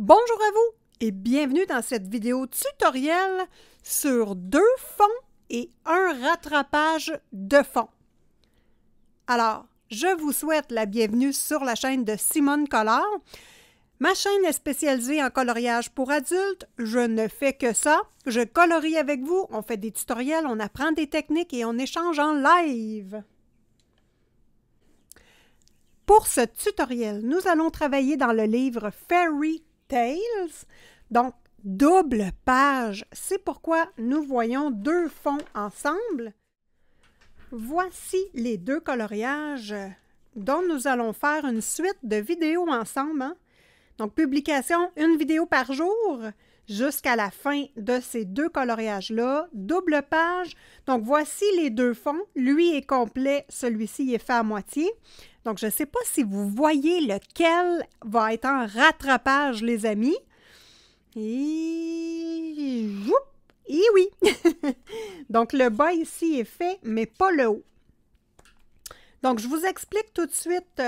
Bonjour à vous et bienvenue dans cette vidéo tutoriel sur deux fonds et un rattrapage de fond. Alors, je vous souhaite la bienvenue sur la chaîne de Simone Collard. Ma chaîne est spécialisée en coloriage pour adultes. Je ne fais que ça. Je colorie avec vous, on fait des tutoriels, on apprend des techniques et on échange en live. Pour ce tutoriel, nous allons travailler dans le livre Fairy Tales, donc double page. C'est pourquoi nous voyons deux fonds ensemble. Voici les deux coloriages dont nous allons faire une suite de vidéos ensemble. Donc, publication, une vidéo par jour jusqu'à la fin de ces deux coloriages-là. Double page. Donc, voici les deux fonds. Lui est complet, celui-ci est fait à moitié. Donc, je ne sais pas si vous voyez lequel va être en rattrapage, les amis. Et oui! Donc, le bas ici est fait, mais pas le haut. Donc, je vous explique tout de suite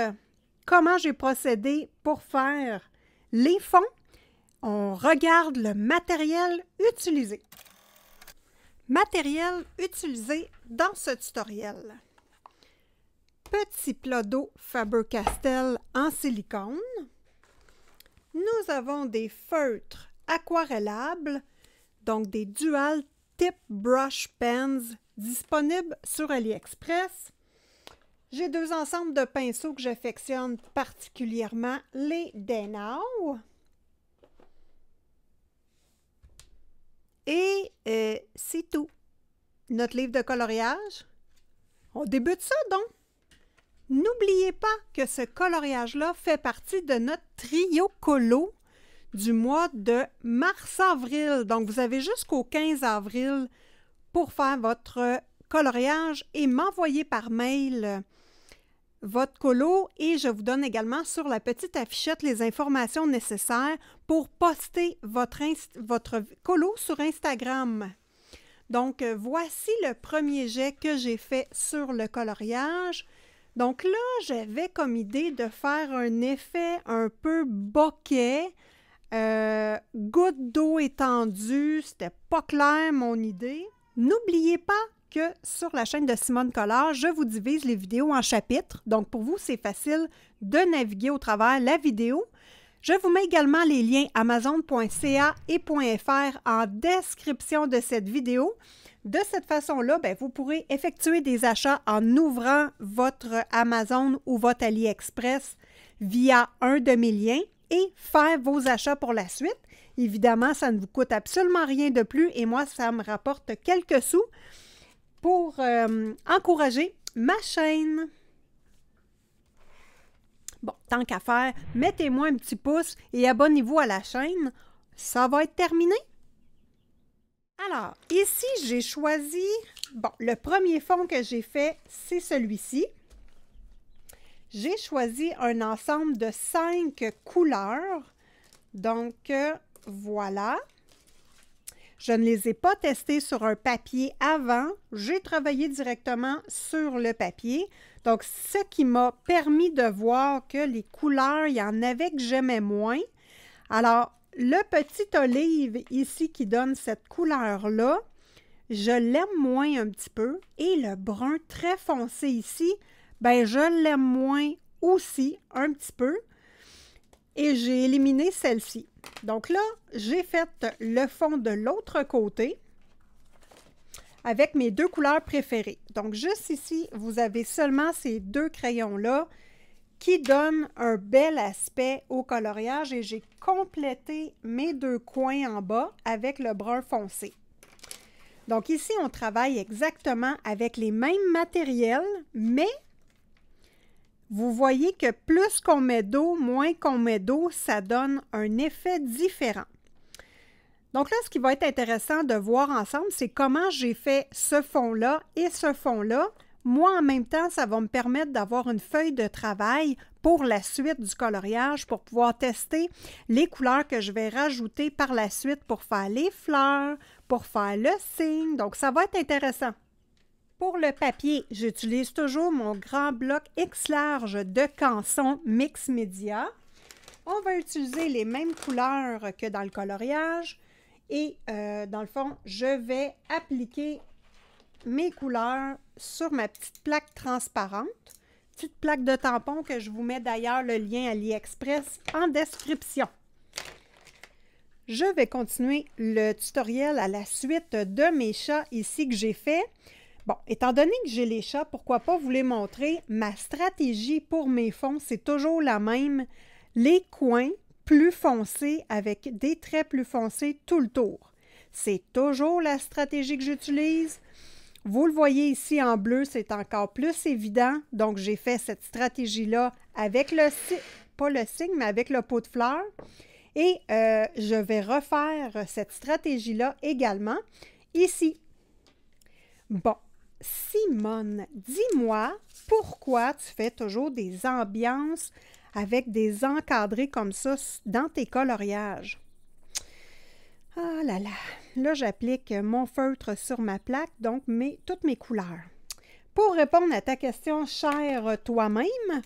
comment j'ai procédé pour faire les fonds. On regarde le matériel utilisé. Matériel utilisé dans ce tutoriel. Petit plat d'eau Faber-Castell en silicone. Nous avons des feutres aquarellables, donc des Dual Tip Brush Pens disponibles sur AliExpress. J'ai deux ensembles de pinceaux que j'affectionne particulièrement, les Denau. Et c'est tout. Notre livre de coloriage. On débute ça donc. N'oubliez pas que ce coloriage-là fait partie de notre trio colo du mois de mars-avril. Donc, vous avez jusqu'au 15 avril pour faire votre coloriage et m'envoyer par mail votre colo et je vous donne également sur la petite affichette les informations nécessaires pour poster votre colo sur Instagram. Donc, voici le premier jet que j'ai fait sur le coloriage. Donc là, j'avais comme idée de faire un effet un peu bokeh, goutte d'eau étendue, c'était pas clair mon idée. N'oubliez pas que sur la chaîne de Simone Collard, je vous divise les vidéos en chapitres. Donc pour vous, c'est facile de naviguer au travers la vidéo. Je vous mets également les liens amazon.ca et .fr en description de cette vidéo. De cette façon-là, vous pourrez effectuer des achats en ouvrant votre Amazon ou votre AliExpress via un de mes liens et faire vos achats pour la suite. Évidemment, ça ne vous coûte absolument rien de plus et moi, ça me rapporte quelques sous pour encourager ma chaîne. Bon, tant qu'à faire, mettez-moi un petit pouce et abonnez-vous à la chaîne. Ça va être terminé. Alors, ici, j'ai choisi, le premier fond que j'ai fait, c'est celui-ci. J'ai choisi un ensemble de 5 couleurs. Donc, voilà. Je ne les ai pas testés sur un papier avant. J'ai travaillé directement sur le papier. Donc, ce qui m'a permis de voir que les couleurs, il y en avait que j'aimais moins. Alors, le petit olive ici qui donne cette couleur-là, je l'aime moins un petit peu. Et le brun très foncé ici, je l'aime moins aussi un petit peu. Et j'ai éliminé celle-ci. Donc là, j'ai fait le fond de l'autre côté avec mes deux couleurs préférées. Donc, juste ici, vous avez seulement ces deux crayons-là qui donnent un bel aspect au coloriage et j'ai complété mes deux coins en bas avec le brun foncé. Donc ici, on travaille exactement avec les mêmes matériels, mais vous voyez que plus qu'on met d'eau, moins qu'on met d'eau, ça donne un effet différent. Donc là, ce qui va être intéressant de voir ensemble, c'est comment j'ai fait ce fond-là et ce fond-là. Moi, en même temps, ça va me permettre d'avoir une feuille de travail pour la suite du coloriage, pour pouvoir tester les couleurs que je vais rajouter par la suite pour faire les fleurs, pour faire le signe. Donc, ça va être intéressant. Pour le papier, j'utilise toujours mon grand bloc X large de Canson Mix Media. on va utiliser les mêmes couleurs que dans le coloriage. Et dans le fond, je vais appliquer mes couleurs sur ma petite plaque transparente. Petite plaque de tampon que je vous mets d'ailleurs le lien AliExpress en description. Je vais continuer le tutoriel à la suite de mes chats ici que j'ai fait. Bon, étant donné que j'ai les chats, pourquoi pas vous les montrer. Ma stratégie pour mes fonds, c'est toujours la même. Les coins plus foncés avec des traits plus foncés tout le tour. C'est toujours la stratégie que j'utilise. Vous le voyez ici en bleu, c'est encore plus évident. Donc, j'ai fait cette stratégie-là avec le, pas le signe, mais avec le pot de fleurs. Et je vais refaire cette stratégie-là également ici. Bon, Simone, dis-moi pourquoi tu fais toujours des ambiances avec des encadrés comme ça dans tes coloriages. Ah là là, là j'applique mon feutre sur ma plaque, donc toutes mes couleurs. Pour répondre à ta question, chère toi-même,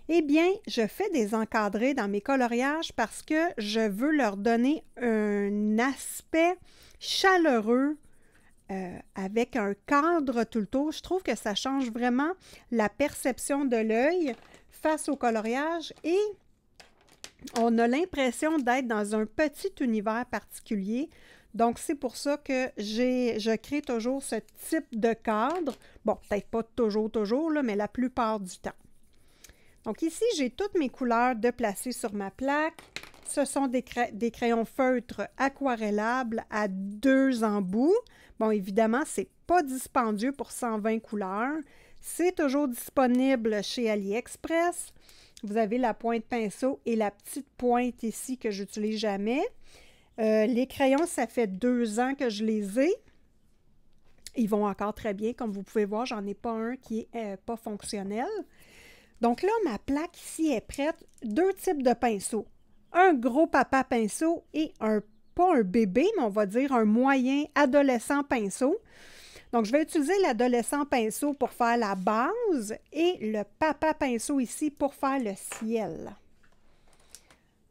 eh bien, je fais des encadrés dans mes coloriages parce que je veux leur donner un aspect chaleureux avec un cadre tout le tour. Je trouve que ça change vraiment la perception de l'œil face au coloriage et on a l'impression d'être dans un petit univers particulier. Donc, c'est pour ça que je crée toujours ce type de cadre. Bon, peut-être pas toujours, là, mais la plupart du temps. Donc ici, j'ai toutes mes couleurs de placer sur ma plaque. Ce sont des crayons feutres aquarellables à 2 embouts. Bon, évidemment, ce n'est pas dispendieux pour 120 couleurs. C'est toujours disponible chez AliExpress. Vous avez la pointe pinceau et la petite pointe ici que j'utilise jamais. Les crayons, ça fait 2 ans que je les ai. Ils vont encore très bien. Comme vous pouvez voir, j'en ai pas un qui est pas fonctionnel. Donc là, ma plaque ici est prête. 2 types de pinceaux. Un gros papa pinceau et pas un bébé, mais on va dire un moyen adolescent pinceau. Donc, je vais utiliser l'adolescent pinceau pour faire la base et le papa pinceau ici pour faire le ciel.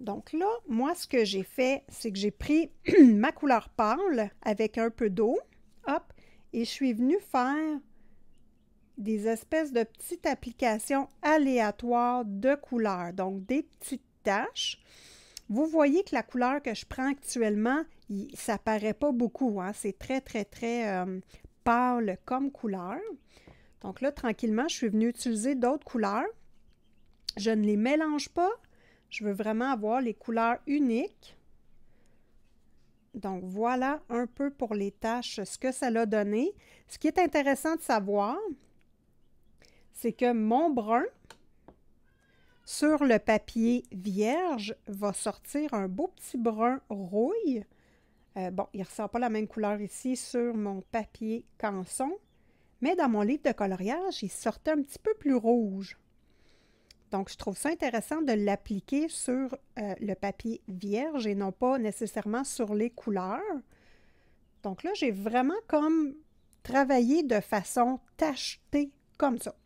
Donc là, moi, ce que j'ai fait, c'est que j'ai pris ma couleur pâle avec un peu d'eau, hop, et je suis venue faire des espèces de petites applications aléatoires de couleurs, donc des petites taches. Vous voyez que la couleur que je prends actuellement, ça ne paraît pas beaucoup, hein? C'est très pâle comme couleur. Donc là, tranquillement, je suis venue utiliser d'autres couleurs. Je ne les mélange pas. Je veux vraiment avoir les couleurs uniques. Donc voilà un peu pour les taches, ce que ça l'a donné. Ce qui est intéressant de savoir, c'est que mon brun, sur le papier vierge, va sortir un beau petit brun rouille. Bon, il ne ressort pas la même couleur ici sur mon papier canson, mais dans mon livre de coloriage, il sortait un petit peu plus rouge. Donc, je trouve ça intéressant de l'appliquer sur le papier vierge et non pas nécessairement sur les couleurs. Donc là, j'ai vraiment comme travaillé de façon tachetée comme ça.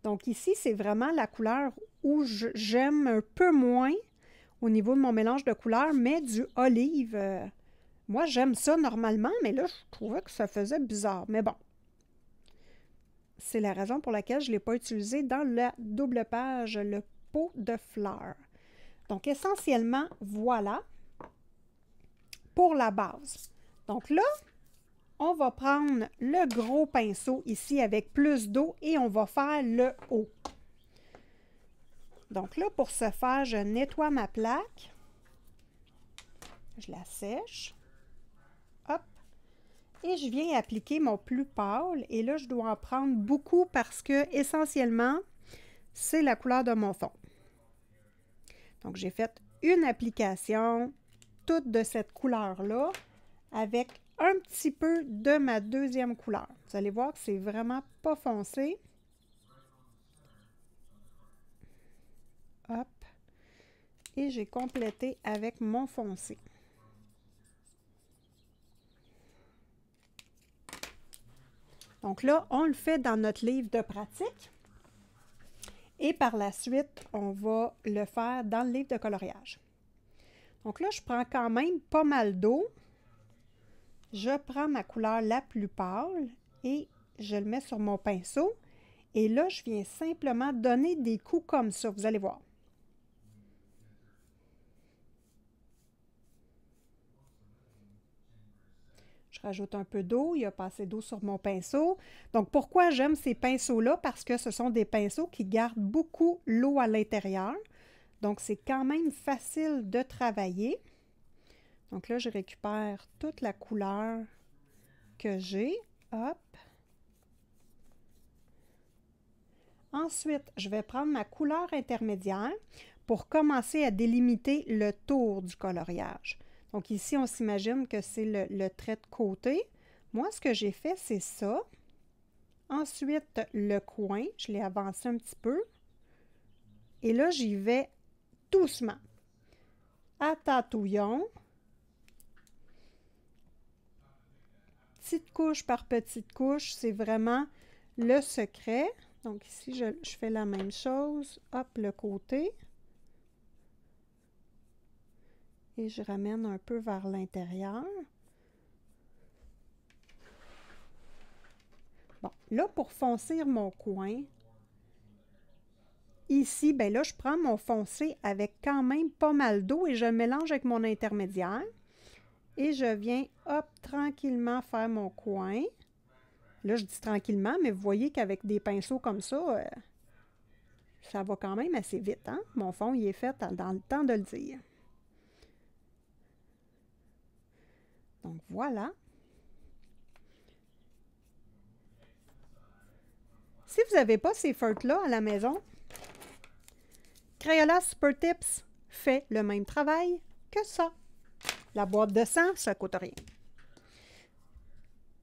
Donc ici, c'est vraiment la couleur où j'aime un peu moins au niveau de mon mélange de couleurs, mais du olive. Moi, j'aime ça normalement, mais là, je trouvais que ça faisait bizarre. Mais bon, c'est la raison pour laquelle je ne l'ai pas utilisé dans la double page, le pot de fleurs. Donc, essentiellement, voilà pour la base. Donc là, on va prendre le gros pinceau ici avec plus d'eau et on va faire le haut. Donc là, pour ce faire, je nettoie ma plaque. Je la sèche. Hop. Et je viens appliquer mon plus pâle. Et là, je dois en prendre beaucoup parce que, essentiellement, c'est la couleur de mon fond. Donc, j'ai fait une application, toute de cette couleur-là, avec un petit peu de ma deuxième couleur. Vous allez voir que c'est vraiment pas foncé. Hop. Et j'ai complété avec mon foncé. Donc là, on le fait dans notre livre de pratique. Et par la suite, on va le faire dans le livre de coloriage. Donc là, je prends quand même pas mal d'eau. Je prends ma couleur la plus pâle et je le mets sur mon pinceau. Et là, je viens simplement donner des coups comme ça. Vous allez voir. Je rajoute un peu d'eau. Il y a pas assez d'eau sur mon pinceau. Donc, pourquoi j'aime ces pinceaux-là? Parce que ce sont des pinceaux qui gardent beaucoup l'eau à l'intérieur. Donc, c'est quand même facile de travailler. Donc là, je récupère toute la couleur que j'ai. Hop. Ensuite, je vais prendre ma couleur intermédiaire pour commencer à délimiter le tour du coloriage. Donc ici, on s'imagine que c'est le trait de côté. Moi, ce que j'ai fait, c'est ça. Ensuite, le coin, je l'ai avancé un petit peu. Et là, j'y vais doucement. À tâtouillon. Petite couche par petite couche, c'est vraiment le secret. Donc ici, je fais la même chose. Hop, le côté. Et je ramène un peu vers l'intérieur. Bon, là, pour foncir mon coin, ici, ben là, je prends mon foncé avec quand même pas mal d'eau et je mélange avec mon intermédiaire. Et je viens, hop, tranquillement faire mon coin. Là, je dis tranquillement, mais vous voyez qu'avec des pinceaux comme ça, ça va quand même assez vite, hein? Mon fond, il est fait dans le temps de le dire. Donc, voilà. Si vous n'avez pas ces feutres-là à la maison, Crayola Super Tips fait le même travail que ça. La boîte de 100, ça ne coûte rien.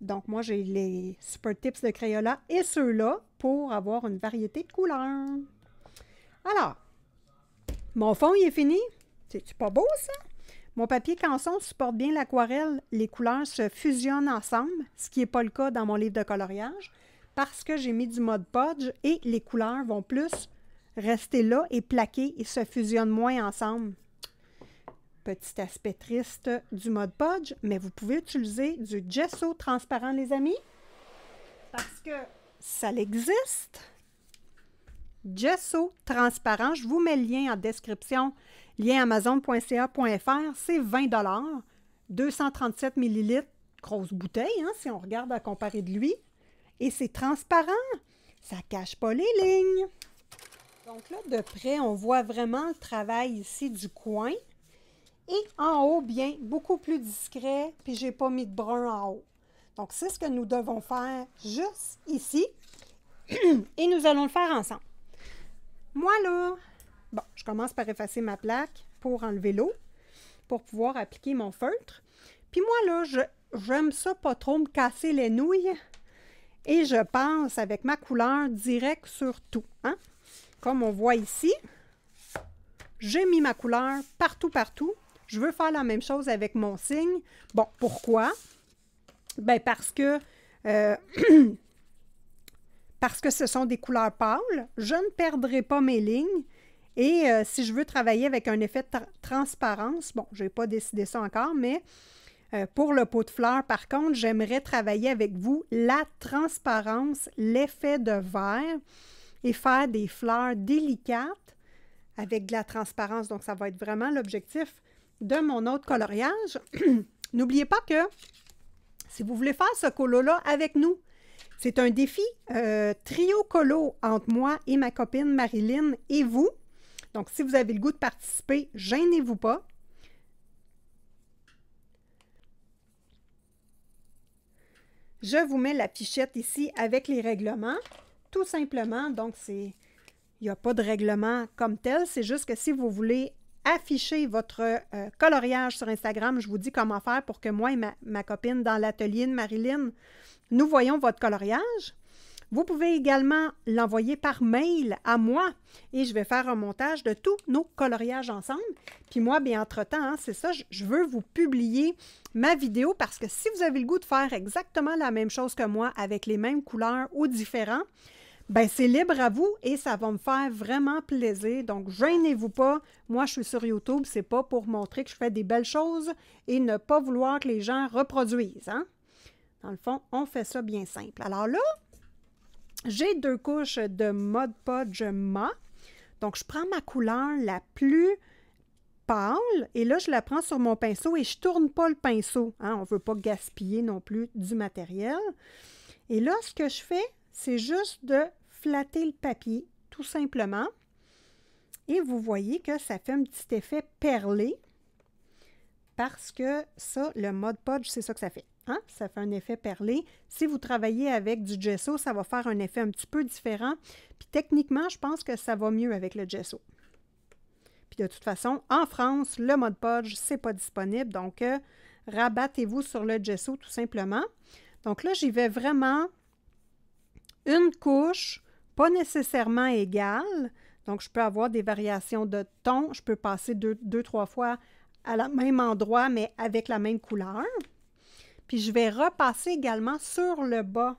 Donc, moi, j'ai les Super Tips de Crayola et ceux-là pour avoir une variété de couleurs. Alors, mon fond, il est fini. C'est-tu pas beau, ça? Mon papier canson supporte bien l'aquarelle. Les couleurs se fusionnent ensemble, ce qui n'est pas le cas dans mon livre de coloriage, parce que j'ai mis du Mod Podge et les couleurs vont plus rester là et plaquer et se fusionnent moins ensemble. Petit aspect triste du Mod Podge, mais vous pouvez utiliser du gesso transparent, les amis, parce que ça existe. Gesso transparent, je vous mets le lien en description, lien amazon.ca.fr, c'est 20 $, 237 ml, grosse bouteille, hein, si on regarde à comparer de lui, et c'est transparent, ça ne cache pas les lignes. Donc là, de près, on voit vraiment le travail ici du coin. Et en haut, bien, beaucoup plus discret, puis je n'ai pas mis de brun en haut. Donc, c'est ce que nous devons faire juste ici. Et nous allons le faire ensemble. Moi, là, bon, je commence par effacer ma plaque pour enlever l'eau, pour pouvoir appliquer mon feutre. Puis moi, là, j'aime ça pas trop me casser les nouilles. Et je passe avec ma couleur direct sur tout. Hein? Comme on voit ici, j'ai mis ma couleur partout, partout. Je veux faire la même chose avec mon signe. Bon, pourquoi? Bien, parce que ce sont des couleurs pâles. Je ne perdrai pas mes lignes. Et si je veux travailler avec un effet de transparence, bon, je n'ai pas décidé ça encore, mais pour le pot de fleurs, par contre, j'aimerais travailler avec vous la transparence, l'effet de verre et faire des fleurs délicates avec de la transparence. Donc, ça va être vraiment l'objectif de mon autre coloriage. N'oubliez pas que si vous voulez faire ce colo-là avec nous, c'est un défi trio colo entre moi et ma copine Marilyn et vous. Donc, si vous avez le goût de participer, gênez-vous pas. Je vous mets la fichette ici avec les règlements. Tout simplement, donc il n'y a pas de règlement comme tel. C'est juste que si vous voulez afficher votre coloriage sur Instagram, je vous dis comment faire pour que moi et ma copine dans l'atelier de Marilyn, nous voyons votre coloriage. Vous pouvez également l'envoyer par mail à moi et je vais faire un montage de tous nos coloriages ensemble. Puis moi, bien entre-temps, hein, c'est ça, je veux vous publier ma vidéo parce que si vous avez le goût de faire exactement la même chose que moi avec les mêmes couleurs ou différents, ben c'est libre à vous et ça va me faire vraiment plaisir. Donc, gênez-vous pas. Moi, je suis sur YouTube, c'est pas pour montrer que je fais des belles choses et ne pas vouloir que les gens reproduisent, hein? Dans le fond, on fait ça bien simple. Alors là, j'ai 2 couches de Mod Podge mat. Donc, je prends ma couleur la plus pâle et là, je la prends sur mon pinceau et je ne tourne pas le pinceau. Hein? On ne veut pas gaspiller non plus du matériel. Et là, ce que je fais, c'est juste de flatter le papier, tout simplement. Et vous voyez que ça fait un petit effet perlé parce que ça, le Mod Podge, c'est ça que ça fait. Hein? Ça fait un effet perlé. Si vous travaillez avec du gesso, ça va faire un effet un petit peu différent. Puis techniquement, je pense que ça va mieux avec le gesso. Puis de toute façon, en France, le Mod Podge, c'est pas disponible. Donc, rabattez-vous sur le gesso tout simplement. Donc là, j'y vais vraiment une couche, pas nécessairement égale. Donc, je peux avoir des variations de ton. Je peux passer deux, 3 fois à la même endroit, mais avec la même couleur. Puis je vais repasser également sur le bas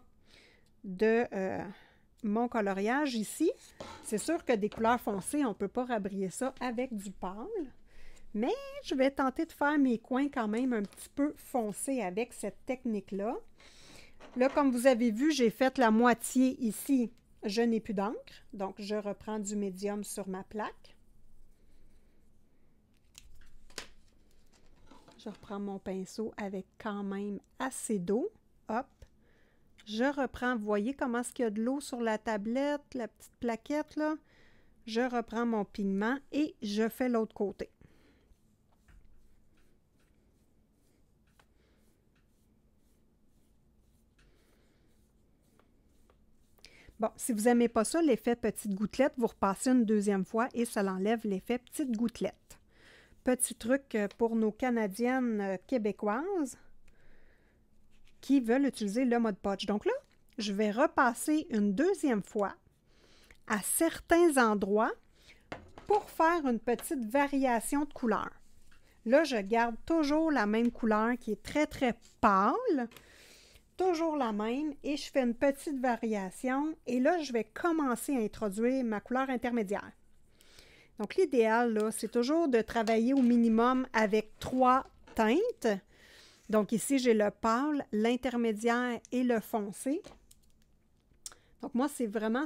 de mon coloriage ici. C'est sûr que des couleurs foncées, on ne peut pas rabriller ça avec du pâle. Mais je vais tenter de faire mes coins quand même un petit peu foncés avec cette technique-là. Là, comme vous avez vu, j'ai fait la moitié ici. Je n'ai plus d'encre, donc je reprends du médium sur ma plaque. Je reprends mon pinceau avec quand même assez d'eau. Hop. Je reprends, vous voyez comment est-ce qu'il y a de l'eau sur la tablette, la petite plaquette là. Je reprends mon pigment et je fais l'autre côté. Bon, si vous n'aimez pas ça, l'effet petite gouttelette, vous repassez une deuxième fois et ça l'enlève l'effet petite gouttelette. Petit truc pour nos Canadiennes québécoises qui veulent utiliser le Mod Podge. Donc là, je vais repasser une deuxième fois à certains endroits pour faire une petite variation de couleur. Là, je garde toujours la même couleur qui est très, très pâle. Toujours la même et je fais une petite variation. Et là, je vais commencer à introduire ma couleur intermédiaire. Donc, l'idéal, là, c'est toujours de travailler au minimum avec 3 teintes. Donc, ici, j'ai le pâle, l'intermédiaire et le foncé. Donc, moi, c'est vraiment,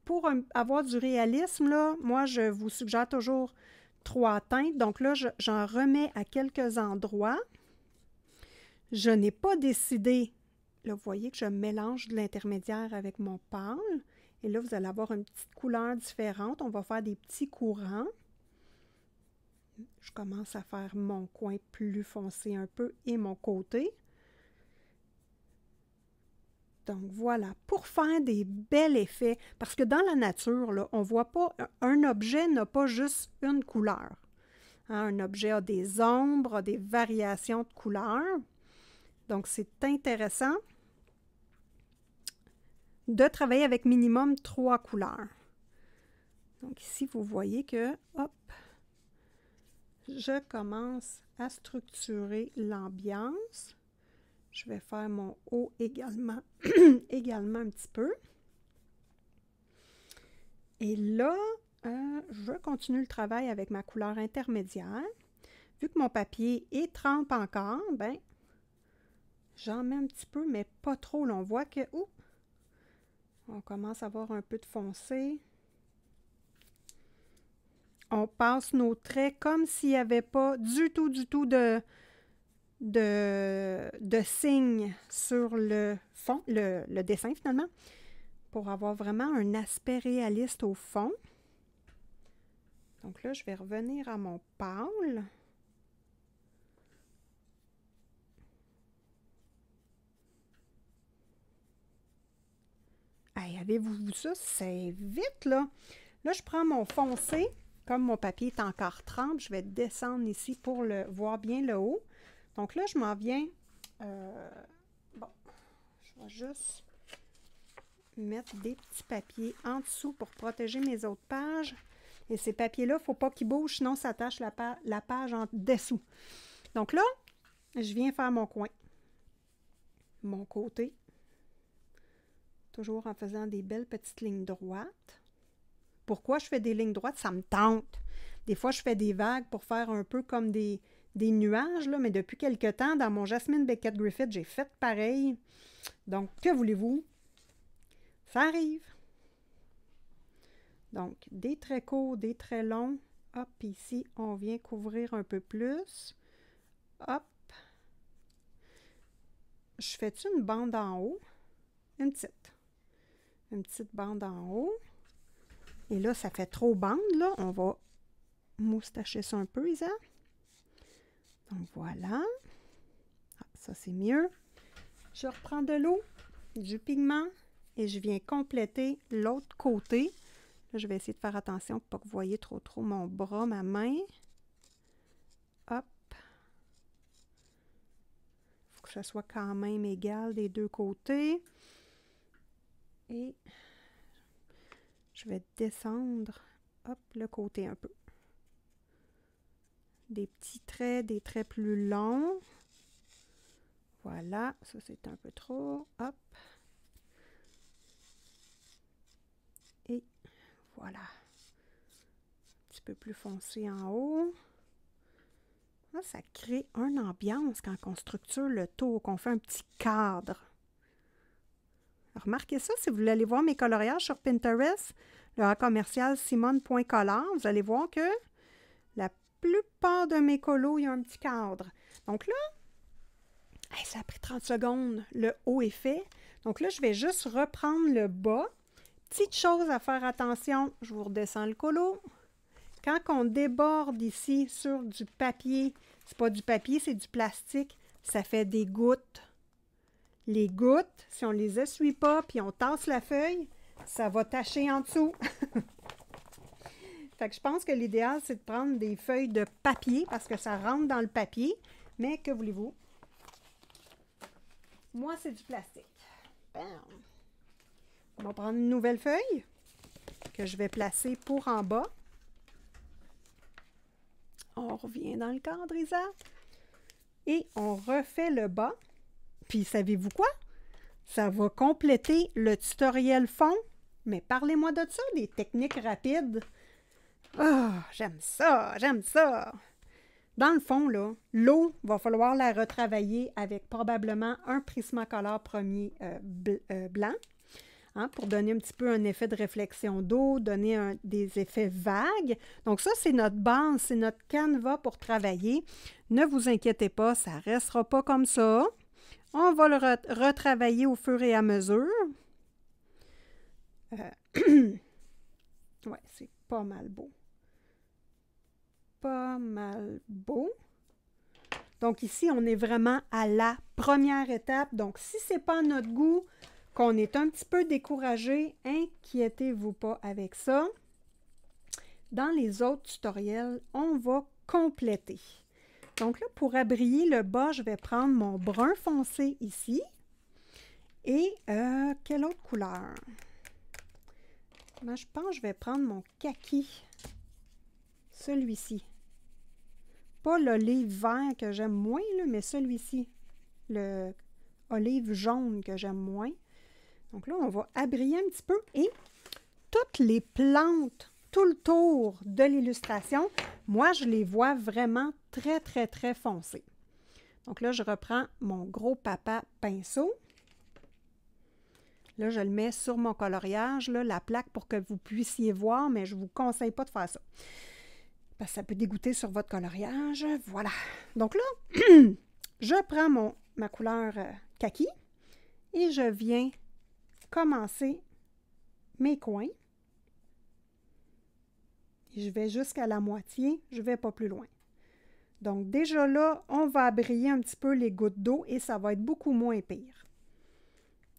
pour avoir du réalisme, là, moi, je vous suggère toujours 3 teintes. Donc là, j'en remets à quelques endroits. Je n'ai pas décidé. Là, vous voyez que je mélange de l'intermédiaire avec mon pâle. Et là, vous allez avoir une petite couleur différente. On va faire des petits courants. Je commence à faire mon coin plus foncé un peu et mon côté. Donc voilà, pour faire des bels effets, parce que dans la nature, là, on ne voit pas, un objet n'a pas juste une couleur. Hein, un objet a des ombres, a des variations de couleurs. Donc c'est intéressant de travailler avec minimum 3 couleurs. Donc ici, vous voyez que, hop, je commence à structurer l'ambiance. Je vais faire mon haut également, également un petit peu. Et là, je continue le travail avec ma couleur intermédiaire. Vu que mon papier est trempe encore, ben, j'en mets un petit peu, mais pas trop. Là, on voit que, on commence à avoir un peu de foncé. On passe nos traits comme s'il n'y avait pas du tout de signe sur le fond, le dessin finalement, pour avoir vraiment un aspect réaliste au fond. Donc là, je vais revenir à mon pâle. Hey, avez-vous vu ça? C'est vite, là. Là, je prends mon foncé. Comme mon papier est encore trempe, je vais descendre ici pour le voir bien le haut. Donc là, je m'en viens... bon, je vais juste mettre des petits papiers en dessous pour protéger mes autres pages. Et ces papiers-là, il ne faut pas qu'ils bougent, sinon ça tâche la page en dessous. Donc là, je viens faire mon coin. Mon côté. Toujours en faisant des belles petites lignes droites. Pourquoi je fais des lignes droites? Ça me tente. Des fois, je fais des vagues pour faire un peu comme des nuages, là, mais depuis quelque temps, dans mon Jasmine Beckett Griffith, j'ai fait pareil. Donc, que voulez-vous? Ça arrive. Donc, des traits courts, des traits longs. Hop, ici, on vient couvrir un peu plus. Hop. Je fais-tu une bande en haut? Une petite bande en haut. Et là, ça fait trop bande, là. On va moustacher ça un peu, Isa. Donc, voilà. Ah, ça, c'est mieux. Je reprends de l'eau, du pigment, et je viens compléter l'autre côté. Là, je vais essayer de faire attention pour pas que vous voyez trop mon bras, ma main. Hop. Il faut que ça soit quand même égal des deux côtés. Et je vais descendre, hop, le côté un peu. Des petits traits, des traits plus longs. Voilà, ça c'est un peu trop. Hop. Et voilà. Un petit peu plus foncé en haut. Là, ça crée une ambiance quand on structure le tour, qu'on fait un petit cadre. Remarquez ça, si vous voulez aller voir mes coloriages sur Pinterest, le commercial simone.color, vous allez voir que la plupart de mes colos, il y a un petit cadre. Donc là, ça a pris 30 secondes, le haut est fait. Donc là, je vais juste reprendre le bas. Petite chose à faire attention, je vous redescends le colo. Quand on déborde ici sur du papier, c'est pas du papier, c'est du plastique, ça fait des gouttes. Les gouttes, si on ne les essuie pas puis on tasse la feuille, ça va tacher en dessous. Fait que je pense que l'idéal, c'est de prendre des feuilles de papier parce que ça rentre dans le papier. Mais que voulez-vous? Moi, c'est du plastique. Bam. On va prendre une nouvelle feuille que je vais placer pour en bas. On revient dans le cadre, Isa. Et on refait le bas. Puis, savez-vous quoi? Ça va compléter le tutoriel fond. Mais parlez-moi de ça, des techniques rapides. Ah, oh, j'aime ça, j'aime ça. Dans le fond, là, l'eau, va falloir la retravailler avec probablement un Prismacolor premier blanc. Hein, pour donner un petit peu un effet de réflexion d'eau, donner des effets vagues. Donc ça, c'est notre base, c'est notre canevas pour travailler. Ne vous inquiétez pas, ça ne restera pas comme ça. On va le retravailler au fur et à mesure. Ouais, c'est pas mal beau. Pas mal beau. Donc ici, on est vraiment à la première étape. Donc si ce n'est pas à notre goût, qu'on est un petit peu découragé, inquiétez-vous pas avec ça. Dans les autres tutoriels, on va compléter. Donc là, pour abrier le bas, je vais prendre mon brun foncé ici. Et quelle autre couleur? Moi, je pense que je vais prendre mon kaki. Celui-ci. Pas l'olive vert que j'aime moins, là, mais celui-ci. Le olive jaune que j'aime moins. Donc là, on va abrier un petit peu et toutes les plantes tout le tour de l'illustration, moi, je les vois vraiment très, très, très foncées. Donc là, je reprends mon gros papa pinceau. Là, je le mets sur mon coloriage, là, la plaque pour que vous puissiez voir, mais je ne vous conseille pas de faire ça. Parce que ça peut dégoûter sur votre coloriage. Voilà. Donc là, je prends ma couleur kaki et je viens commencer mes coins. Je vais jusqu'à la moitié, je ne vais pas plus loin. Donc déjà là, on va abrier un petit peu les gouttes d'eau et ça va être beaucoup moins pire.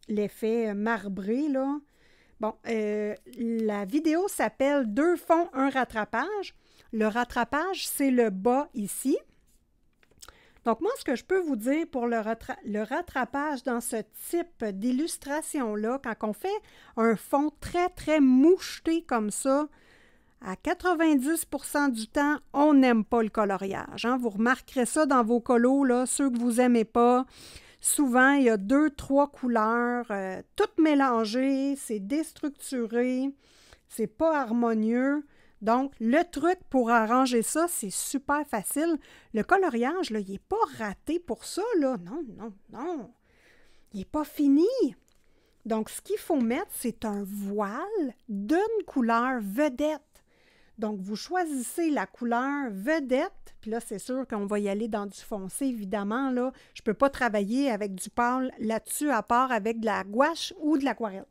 L'effet marbré, là. Bon, la vidéo s'appelle « 2 fonds, un rattrapage ». Le rattrapage, c'est le bas ici. Donc, moi, ce que je peux vous dire pour le rattrapage dans ce type d'illustration-là, quand on fait un fond très, très moucheté comme ça, à 90% du temps, on n'aime pas le coloriage. Hein? Vous remarquerez ça dans vos colos, là, ceux que vous n'aimez pas. Souvent, il y a 2, 3 couleurs, toutes mélangées, c'est déstructuré, c'est pas harmonieux. Donc, le truc pour arranger ça, c'est super facile. Le coloriage, là, il n'est pas raté pour ça, là. Non, non, non. Il n'est pas fini. Donc, ce qu'il faut mettre, c'est un voile d'une couleur vedette. Donc, vous choisissez la couleur vedette, puis là, c'est sûr qu'on va y aller dans du foncé, évidemment, là. Je ne peux pas travailler avec du pâle là-dessus, à part avec de la gouache ou de l'aquarelle.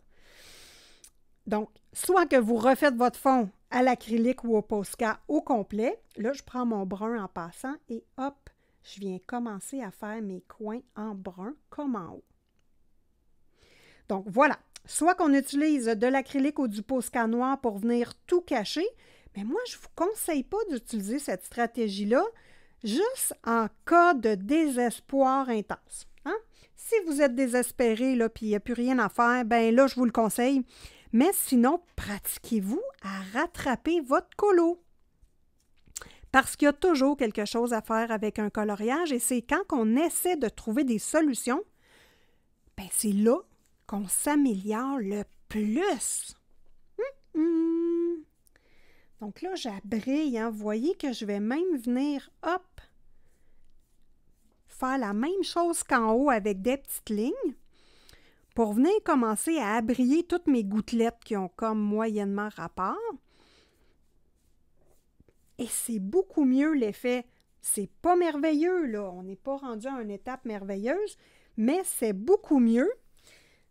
Donc, soit que vous refaites votre fond à l'acrylique ou au Posca au complet. Là, je prends mon brun en passant et hop, je viens commencer à faire mes coins en brun comme en haut. Donc, voilà. Soit qu'on utilise de l'acrylique ou du Posca noir pour venir tout cacher, mais moi, je ne vous conseille pas d'utiliser cette stratégie-là juste en cas de désespoir intense. Hein? Si vous êtes désespéré, là, puis il n'y a plus rien à faire, bien là, je vous le conseille. Mais sinon, pratiquez-vous à rattraper votre colo. Parce qu'il y a toujours quelque chose à faire avec un coloriage et c'est quand on essaie de trouver des solutions, bien c'est là qu'on s'améliore le plus. Donc là, j'abrille, hein. Vous voyez que je vais même venir, hop, faire la même chose qu'en haut avec des petites lignes pour venir commencer à abriller toutes mes gouttelettes qui ont comme moyennement rapport. Et c'est beaucoup mieux l'effet. C'est pas merveilleux, là. On n'est pas rendu à une étape merveilleuse, mais c'est beaucoup mieux.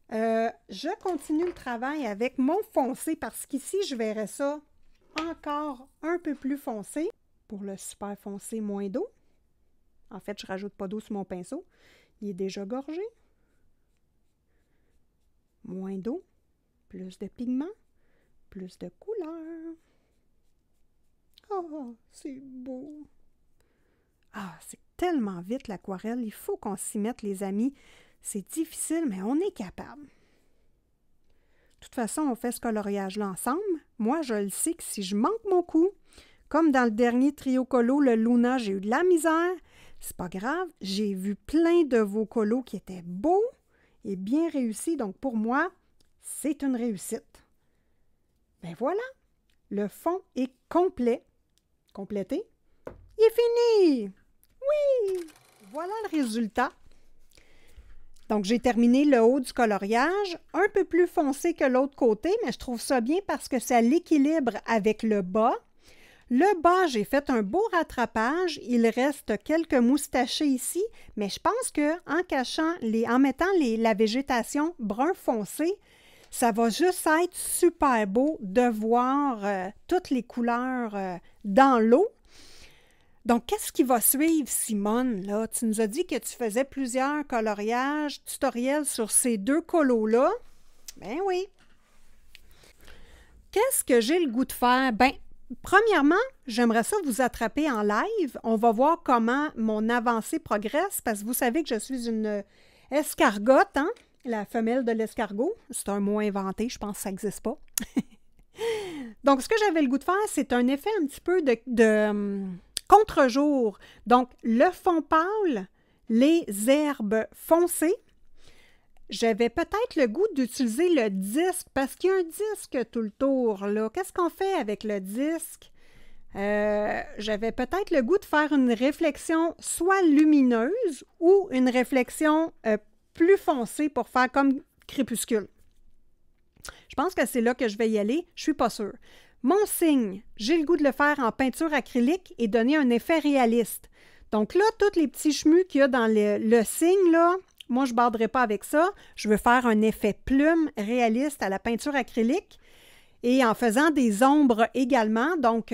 Je continue le travail avec mon foncé parce qu'ici, je verrais ça encore un peu plus foncé. Pour le super foncé, moins d'eau. En fait, je ne rajoute pas d'eau sur mon pinceau. Il est déjà gorgé. Moins d'eau, plus de pigments, plus de couleurs. Oh, c'est beau! Ah, c'est tellement vite l'aquarelle. Il faut qu'on s'y mette, les amis. C'est difficile, mais on est capable. De toute façon, on fait ce coloriage-là ensemble. Moi, je le sais que si je manque mon coup, comme dans le dernier trio colo, le Luna, j'ai eu de la misère. C'est pas grave. J'ai vu plein de vos colos qui étaient beaux et bien réussi. Donc, pour moi, c'est une réussite. Ben voilà, le fond est complet. Complété. Il est fini! Oui! Voilà le résultat. Donc, j'ai terminé le haut du coloriage, un peu plus foncé que l'autre côté, mais je trouve ça bien parce que ça l'équilibre avec le bas. Le bas, j'ai fait un beau rattrapage. Il reste quelques moustachés ici, mais je pense qu'en mettant la végétation brun foncé, ça va juste être super beau de voir toutes les couleurs dans l'eau. Donc, qu'est-ce qui va suivre, Simone? Là? Tu nous as dit que tu faisais plusieurs coloriages, tutoriels sur ces deux colos-là. Ben oui. Qu'est-ce que j'ai le goût de faire? Ben, premièrement, j'aimerais ça vous attraper en live. On va voir comment mon avancée progresse parce que vous savez que je suis une escargotte, hein? La femelle de l'escargot. C'est un mot inventé, je pense que ça n'existe pas. Donc, ce que j'avais le goût de faire, c'est un effet un petit peu de contre-jour. Donc, le fond pâle, les herbes foncées. J'avais peut-être le goût d'utiliser le disque parce qu'il y a un disque tout le tour, là. Qu'est-ce qu'on fait avec le disque? J'avais peut-être le goût de faire une réflexion soit lumineuse ou une réflexion plus foncée pour faire comme crépuscule. Je pense que c'est là que je vais y aller. Je ne suis pas sûre. Mon signe, j'ai le goût de le faire en peinture acrylique et donner un effet réaliste. Donc là, tous les petits chemus qu'il y a dans le signe, là, moi, je ne borderai pas avec ça. Je veux faire un effet plume réaliste à la peinture acrylique et en faisant des ombres également. Donc,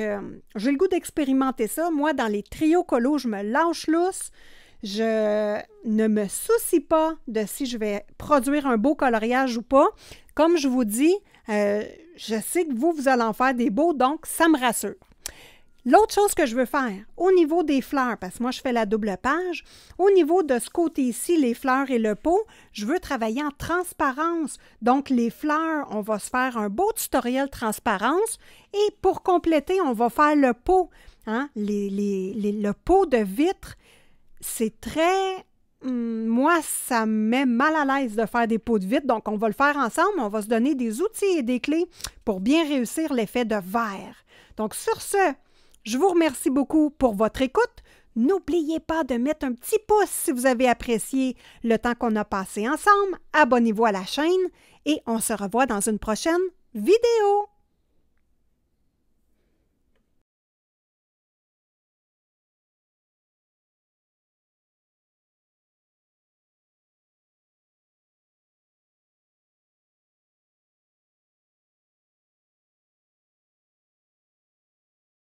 j'ai le goût d'expérimenter ça. Moi, dans les trios colos, je me lâche lousse. Je ne me soucie pas de si je vais produire un beau coloriage ou pas. Comme je vous dis, je sais que vous allez en faire des beaux, donc ça me rassure. L'autre chose que je veux faire, au niveau des fleurs, parce que moi je fais la double page, au niveau de ce côté-ci, les fleurs et le pot, je veux travailler en transparence. Donc les fleurs, on va se faire un beau tutoriel transparence et pour compléter, on va faire le pot. Hein? Le pot de vitre, c'est très... moi, ça me met mal à l'aise de faire des pots de vitre, donc on va le faire ensemble, on va se donner des outils et des clés pour bien réussir l'effet de verre. Donc sur ce, je vous remercie beaucoup pour votre écoute. N'oubliez pas de mettre un petit pouce si vous avez apprécié le temps qu'on a passé ensemble. Abonnez-vous à la chaîne et on se revoit dans une prochaine vidéo.